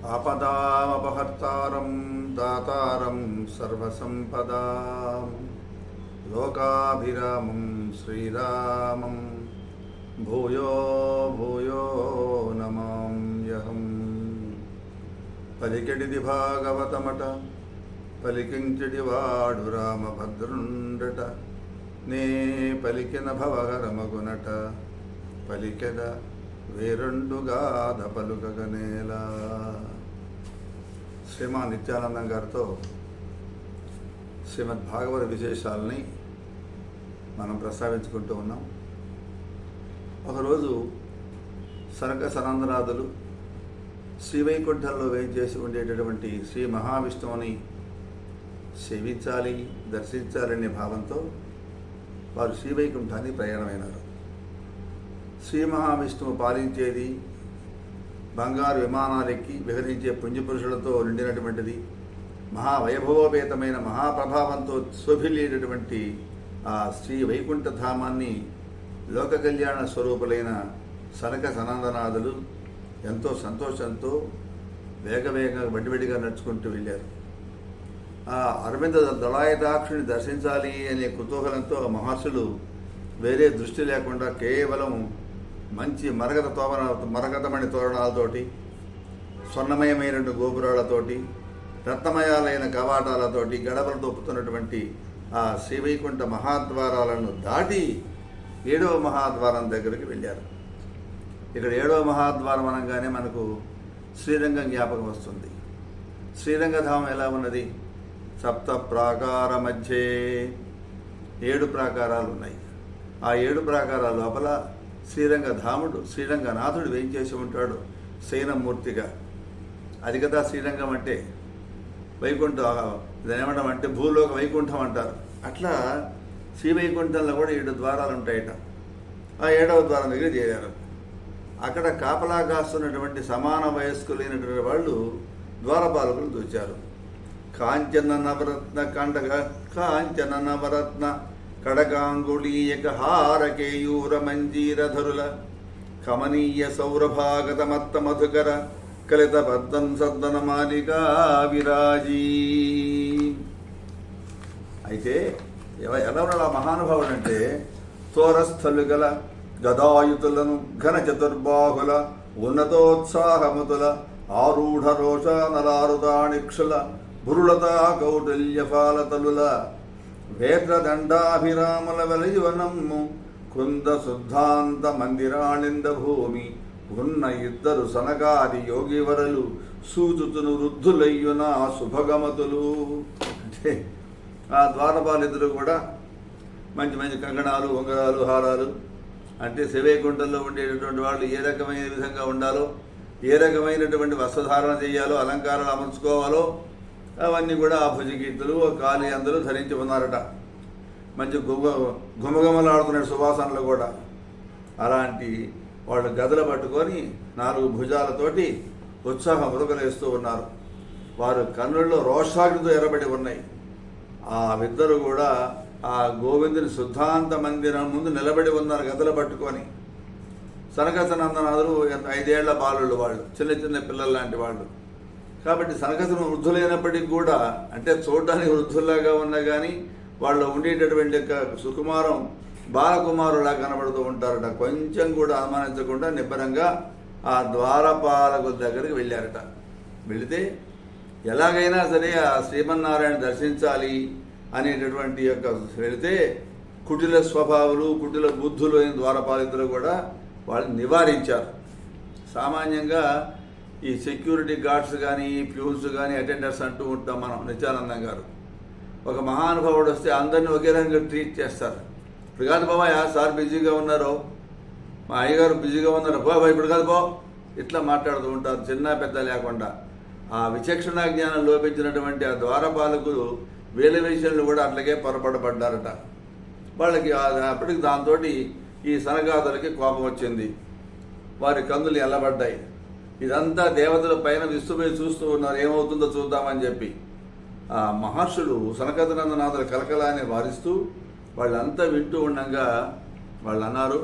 ఆపదామపహర్తారం దాతారం సర్వసంపదాం లోకాభిరామం శ్రీరామం భూయో భూయో నమామ్యహం. పలికెడిది భాగవతమట పలికించెడివాడు రామభద్రుండట నే పలికిన భవహరమగునట పలికెద వేరండుగాధ పలుకగనేలా. శ్రీమాన్ నిత్యానందం గారితో శ్రీమద్ భాగవత విశేషాలని మనం ప్రస్తావించుకుంటూ ఉన్నాం. ఒకరోజు సనక సనందనాథులు శ్రీవైకుంఠంలో వేయించేసి ఉండేటటువంటి శ్రీ మహావిష్ణువుని సేవించాలి, దర్శించాలనే భావంతో వారు శ్రీవైకుంఠాన్ని ప్రయాణమైనారు. శ్రీ మహావిష్ణువు పాలించేది బంగారు విమానాలెక్కి విహరించే పుణ్యపురుషులతో నిండినటువంటిది, మహావైభవోపేతమైన మహాప్రభావంతో శోభిల్లేటటువంటి ఆ శ్రీ వైకుంఠ ధామాన్ని లోక కళ్యాణ స్వరూపులైన సనక సనందనాథులు ఎంతో సంతోషంతో వేగవేగంగా వడివడిగా నడుచుకుంటూ వెళ్ళారు. ఆ అరవింద దళాయతాక్షుని దర్శించాలి అనే కుతూహలంతో మహర్షులు వేరే దృష్టి లేకుండా కేవలం మంచి మరగతమణి తోరణాలతోటి, స్వర్ణమయమైన గోపురాలతోటి, రత్నమయాలైన కవాటాలతోటి గడపలు తొప్పుతున్నటువంటి ఆ శ్రీవైకుంఠ మహాద్వారాలను దాటి 7వ మహాద్వారం దగ్గరికి వెళ్ళారు. ఇక్కడ 7వ మహాద్వారం అనగానే మనకు శ్రీరంగం జ్ఞాపకం వస్తుంది. శ్రీరంగధామం ఎలా ఉన్నది? సప్త ప్రాకార మధ్యే 7 ప్రాకారాలు ఉన్నాయి. ఆ 7 ప్రాకారాల లోపల శ్రీరంగధాముడు, శ్రీరంగనాథుడు వేయించేసి ఉంటాడు శయనమూర్తిగా. అది కదా శ్రీరంగం అంటే. వైకుంఠం ఏమడం అంటే భూలోక వైకుంఠం అంటారు. అట్లా శ్రీవైకుంఠంలో కూడా 7 ద్వారాలు ఉంటాయట. ఆ 7వ ద్వారం దగ్గర చేరారు. అక్కడ కాపలా కాస్తున్నటువంటి సమాన వయస్కులైనటువంటి వాళ్ళు ద్వారపాలకులు చూచారు. కాంచన నవరత్న కడకాంగుళీయక హారకేయూర మంజీరధరుల కమనీయ సౌరభాగత మత్త మధుకర కలిత బద్ధం సద్దన మాలికా విరాజీ. అయితే ఎలా ఉన్నాడు ఆ మహానుభావుడు అంటే, తోరస్థలు గల గదాయుతులను ఘన చతుర్బాహుల ఉన్నతోత్సాహముతుల ఆరూఢ రోష నలారుదాణిక్షుల భురులతా కౌటిల్యఫాలతలుల వేద్రదండాభిరాముల వెలయువనమ్ము కృంద శుద్ధాంత మందిరాళింద భూమి ఉన్న 2 సనకాది యోగివరలు సూచుతును వృద్ధులయ్యున శుభగమతులు. అంటే ఆ ద్వారపాలిద్దరు కూడా మంచి మంచి కంకణాలు, ఉంగరాలు, హారాలు, అంటే శివైకుంఠంలో ఉండేటటువంటి వాళ్ళు ఏ రకమైన విధంగా ఉండాలో, ఏ రకమైనటువంటి వస్త్రధారణ చేయాలో, అలంకారాలు అమర్చుకోవాలో అవన్నీ కూడా ఆ భుజగీతులు, కాలి అందరూ ధరించి ఉన్నారట. మంచి గుమగుమలాడుతున్న సువాసనలు కూడా. అలాంటి వాళ్ళు గదలు పట్టుకొని 4 భుజాలతోటి ఉత్సాహం ఉరకలేస్తూ ఉన్నారు. వారు కన్నుల్లో రోషాగ్నితో ఎర్రబడి ఉన్నాయి. ఆ ఇద్దరు కూడా ఆ గోవిందుని శుద్ధాంత మందిరం ముందు నిలబడి ఉన్నారు గదలు పట్టుకొని. సనకసనందనాథులు 5 ఏళ్ల బాలుళ్ళు, వాళ్ళు చిన్న చిన్న పిల్లలు లాంటి వాళ్ళు. కాబట్టి సనకసను వృద్ధులైనప్పటికీ కూడా, అంటే చూడడానికి వృద్ధుల్లాగా ఉన్నా కానీ వాళ్ళు ఉండేటటువంటి సుకుమారం బాలకుమారులా కనబడుతూ ఉంటారట. కొంచెం కూడా అనుమానించకుండా నిబ్బరంగా ఆ ద్వారపాలకుల దగ్గరికి వెళ్ళారట. వెళితే ఎలాగైనా సరే ఆ శ్రీమన్నారాయణ దర్శించాలి అనేటటువంటి వెళితే కుటిల స్వభావాలు, కుటిల బుద్ధులు అయిన ద్వారపాలితులు కూడా వాళ్ళని నివారించారు. సామాన్యంగా ఈ సెక్యూరిటీ గార్డ్స్ కానీ, ప్యూన్స్ కానీ, అటెండర్స్ అంటూ ఉంటాం మనం. నిత్యానందం గారు ఒక మహానుభావుడు వస్తే అందరినీ ఒకే రకంగా ట్రీట్ చేస్తారు. ఇప్పుడు కాదు బాబాయ్, సార్ బిజీగా ఉన్నారు, మా అయ్యగారు బిజీగా ఉన్నారు, బాబాయ్ ఇప్పుడు కాదు బా, ఇట్లా మాట్లాడుతూ ఉంటారు, చిన్న పెద్ద లేకుండా. ఆ విచక్షణ జ్ఞానం లోపించినటువంటి ఆ ద్వారపాలకులు వీళ్ళ విషయంలో కూడా అట్లాగే పొరపడబడ్డారట. వాళ్ళకి అప్పటికి దాంతో ఈ సనకాదులకి కోపం వచ్చింది. వారి కందులు ఎల్లబడ్డాయి. ఇదంతా దేవతల పైన విస్తుపోయి చూస్తూ ఉన్నారు, ఏమవుతుందో చూద్దామని చెప్పి. ఆ మహర్షులు సనకసనందనాథుల కలకలాన్ని వారిస్తూ వాళ్ళంతా వింటూ ఉండగా వాళ్ళు అన్నారు,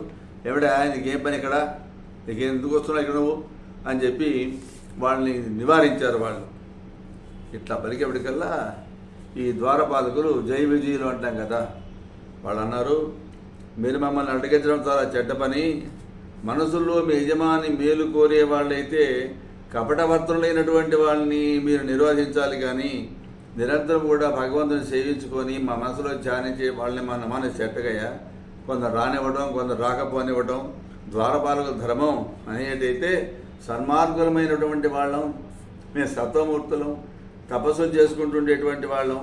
ఏమిటా నీకేం పని ఇక్కడ, నీకేం ఎందుకు వస్తున్నావు ఇక్కడ నువ్వు అని చెప్పి వాళ్ళని నివారించారు వాళ్ళు. ఇట్లా పలికేపటికల్లా ఈ ద్వారపాలకులు జై విజయులు అంటాం కదా, వాళ్ళు అన్నారు, మీరు మమ్మల్ని అడ్డగించడం చాలా చెడ్డ పని. మనసుల్లో మీ యజమాని మేలు కోరే వాళ్ళైతే కపటవర్తనులైనటువంటి వాళ్ళని మీరు నిరోధించాలి, కానీ నిరంతరం కూడా భగవంతుని సేవించుకొని మా మనసులో ధ్యానించే వాళ్ళని మన చెట్టగయ్యా కొందరు రానివ్వడం, కొందరు రాకపోనివ్వడం ద్వారపాలకుల ధర్మం అనేటైతే సన్మార్గులమైనటువంటి వాళ్ళం, మేము సత్వమూర్తులం, తపస్సు చేసుకుంటుండేటువంటి వాళ్ళం,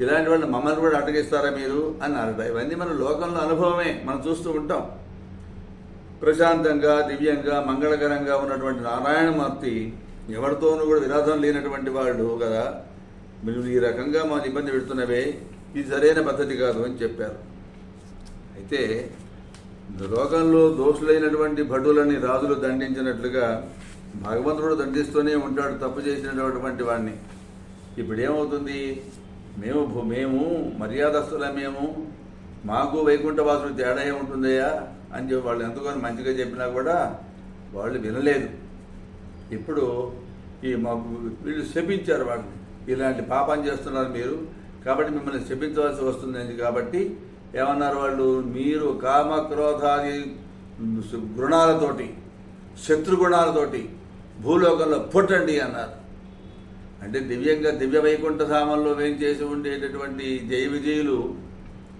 ఇలాంటి వాళ్ళు మమ్మల్ని కూడా అటగిస్తారా మీరు అన్నారట. ఇవన్నీ మన లోకంలో అనుభవమే, మనం చూస్తూ ఉంటాం. ప్రశాంతంగా, దివ్యంగా, మంగళకరంగా ఉన్నటువంటి నారాయణమూర్తి ఎవరితోనూ కూడా విరోధం లేనటువంటి వాళ్ళు కదా, మీరు ఈ రకంగా మన ఇబ్బంది పెడుతున్నవే, ఇది సరైన పద్ధతి కాదు అని చెప్పారు. అయితే లోకంలో దోషులైనటువంటి భటులని రాజులు దండించినట్లుగా భగవంతుడు దండిస్తూనే ఉంటాడు తప్పు చేసినటువంటి వాడిని. ఇప్పుడు ఏమవుతుంది, మేము మర్యాదస్తులమేము, మాకు వైకుంఠవాసులు తేడా ఏముంటుందయ్యా అని చెప్పి వాళ్ళు ఎంతగానో మంచిగా చెప్పినా కూడా వాళ్ళు వినలేదు. ఇప్పుడు వీళ్ళు శపించారు వాళ్ళని, ఇలాంటి పాపం చేస్తున్నారు మీరు, కాబట్టి మిమ్మల్ని శపించవలసి వస్తుంది. కాబట్టి ఏమన్నారు వాళ్ళు, మీరు కామక్రోధాది గుణాలతోటి, శత్రుగుణాలతోటి భూలోకంలో పుట్టండి అన్నారు. అంటే దివ్య వైకుంఠ ధామంలో వేంచేసి ఉండేటటువంటి జయ విజయులు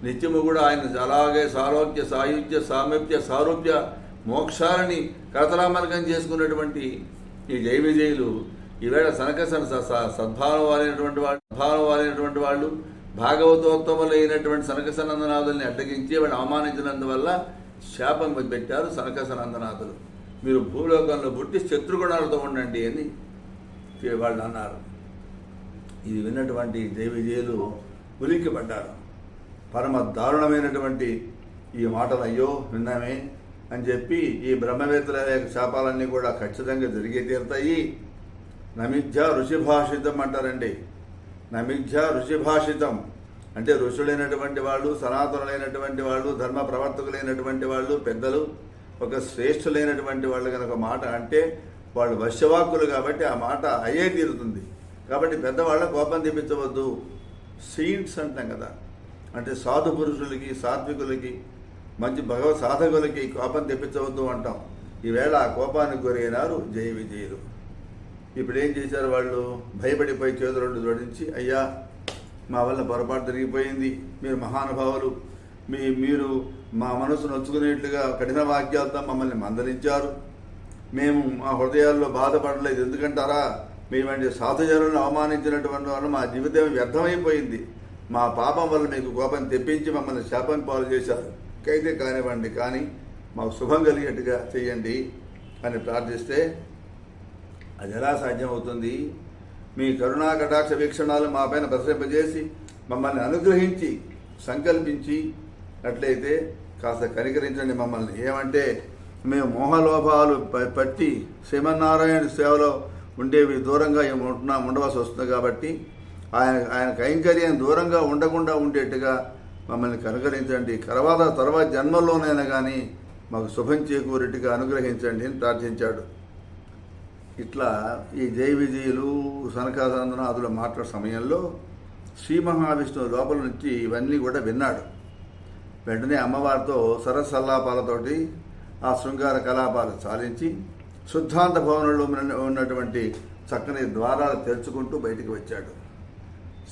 నిత్యము కూడా ఆయన అలాగే సారోగ్య సాయుధ్య సామీప్య సారూప్య మోక్షాలని కరతలామలకం చేసుకున్నటువంటి ఈ జయ విజయులు ఈవేళ సద్భావమైనటువంటి వాళ్ళు భాగవతోత్తములైనటువంటి సనకసనందనాథుల్ని అడ్డగించి వాళ్ళు అవమానించినందువల్ల శాపం పెట్టారు సనకసనందనాథులు. మీరు భూలోకంలో పుట్టి శత్రుగుణాలతో ఉండండి అని వాళ్ళు అన్నారు. ఇది విన్నటువంటి జయ విజయులు ఉలిక్కిపడ్డారు. పరమ దారుణమైనటువంటి ఈ మాటలు అయ్యో విన్నామే అని చెప్పి ఈ బ్రహ్మవేత్తల శాపాలన్నీ కూడా ఖచ్చితంగా జరిగే తీరుతాయి. నమిథ్య ఋషిభాషితం అంటారండి. నమిథ్య ఋషిభాషితం అంటే ఋషులైనటువంటి వాళ్ళు, సనాతనులైనటువంటి వాళ్ళు, ధర్మ ప్రవర్తకులైనటువంటి వాళ్ళు, పెద్దలు, ఒక శ్రేష్ఠులైనటువంటి వాళ్ళు కనుక మాట అంటే వాళ్ళు వశ్యవాక్కులు కాబట్టి ఆ మాట అయ్యే తీరుతుంది. కాబట్టి పెద్దవాళ్ళ కోపం తెప్పించవద్దు. సీంట్స్ అంటాం కదా, అంటే సాధు పురుషులకి, సాత్వికులకి, మంచి భగవత్ సాధకులకి కోపం తెప్పించవద్దు అంటాం. ఈవేళ ఆ కోపానికి గురైనారు జయ విజయులు. ఇప్పుడు ఏం చేశారు వాళ్ళు, భయపడిపోయి చేతులు జోడించి, అయ్యా మా వల్ల పొరపాటు జరిగిపోయింది, మీరు మహానుభావులు, మీరు మా మనసు నొచ్చుకునేట్లుగా కఠిన వాక్యాలతో మమ్మల్ని మందలించారు, మేము మా హృదయాల్లో బాధపడలేదు ఎందుకంటారా, మేమంటే సాధుజనులను అవమానించినటువంటి వాళ్ళు మా జీవితం వ్యర్థమైపోయింది, మా పాపం వల్ల మీకు కోపం తెప్పించి మమ్మల్ని శాపం పాలు చేశారు, అయితే కానివ్వండి, కానీ మాకు శుభం కలిగేట్టుగా చెయ్యండి అని ప్రార్థిస్తే అది ఎలా సాధ్యమవుతుంది? మీ కరుణా కటాక్ష వీక్షణాలు మా పైన ప్రసరింపజేసి మమ్మల్ని అనుగ్రహించి సంకల్పించి అట్లయితే కాస్త కనికరించండి మమ్మల్ని. ఏమంటే మేము మోహలోభాలు పట్టి శ్రీమన్నారాయణ సేవలో ఉండేవి దూరంగా ఉండవలసి వస్తుంది కాబట్టి ఆయన కైంకర్యం దూరంగా ఉండకుండా ఉండేట్టుగా మమ్మల్ని కనుకరించండి, తర్వాత జన్మల్లోనైనా కానీ మాకు శుభం చేకూరేట్టుగా అనుగ్రహించండి అని ప్రార్థించాడు. ఇట్లా ఈ జయ విజయులు సనకానందనాథులు మాట్లాడే సమయంలో శ్రీ మహావిష్ణువు లోపల నుంచి ఇవన్నీ కూడా విన్నాడు. వెంటనే అమ్మవారితో సరసల్లాపాలతోటి ఆ శృంగార కలాపాలు చాలించి శుద్ధాంత భవనంలో ఉన్నటువంటి చక్కని ద్వారాలు తెరుచుకుంటూ బయటికి వచ్చాడు.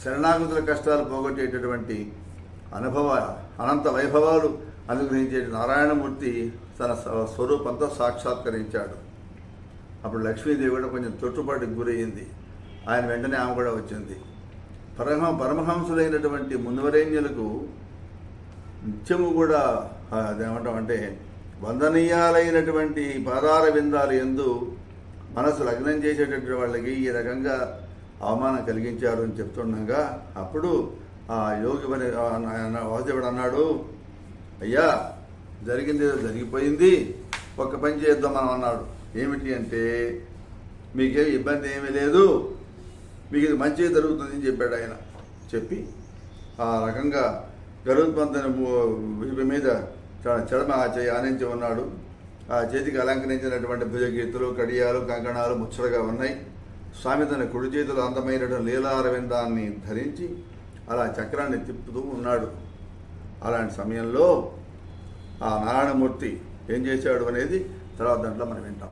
శరణాగతుల కష్టాలు పోగొట్టేటటువంటి అనంత వైభవాలు అనుగ్రహించే నారాయణమూర్తి తన స్వరూపంతో సాక్షాత్కరించాడు. అప్పుడు లక్ష్మీదేవి కూడా కొంచెం తొట్టుపాటుకు గురయ్యింది. ఆయన వెంటనే ఆమె కూడా వచ్చింది. పరమహంసులైనటువంటి మునివరేణ్యులకు నిత్యము కూడా అదేమంటామంటే వందనీయాలైనటువంటి పాదార విందాలు యందు మనసు లగ్నం చేసేటటువంటి వాళ్ళకి ఈ రకంగా అవమానం కలిగించారు అని చెప్తుండగా అప్పుడు ఆ యోగి వాసుదేవుడు అన్నాడు, అయ్యా జరిగింది జరిగిపోయింది, ఒక్క పని చేద్దాం మనం అన్నాడు. ఏమిటి అంటే మీకేం ఇబ్బంది ఏమీ లేదు, మీకు ఇది మంచిగా జరుగుతుంది అని చెప్పాడు ఆయన. చెప్పి ఆ రకంగా గరుత్మంతుని మీద చాలా చెడమ చేయి ఆనించి ఉన్నాడు. ఆ చేతికి అలంకరించినటువంటి భుజగీతులు, కడియాలు, కంకణాలు ముచ్చటగా ఉన్నాయి. స్వామి తన కుడి చేతులు అందమైనటువంటి లీలారవిందాన్ని ధరించి అలా చక్రాన్ని తిప్పుతూ ఉన్నాడు. అలాంటి సమయంలో ఆ నారాయణమూర్తి ఏం చేశాడు అనేది తర్వాత దాంట్లో మనం వింటాం.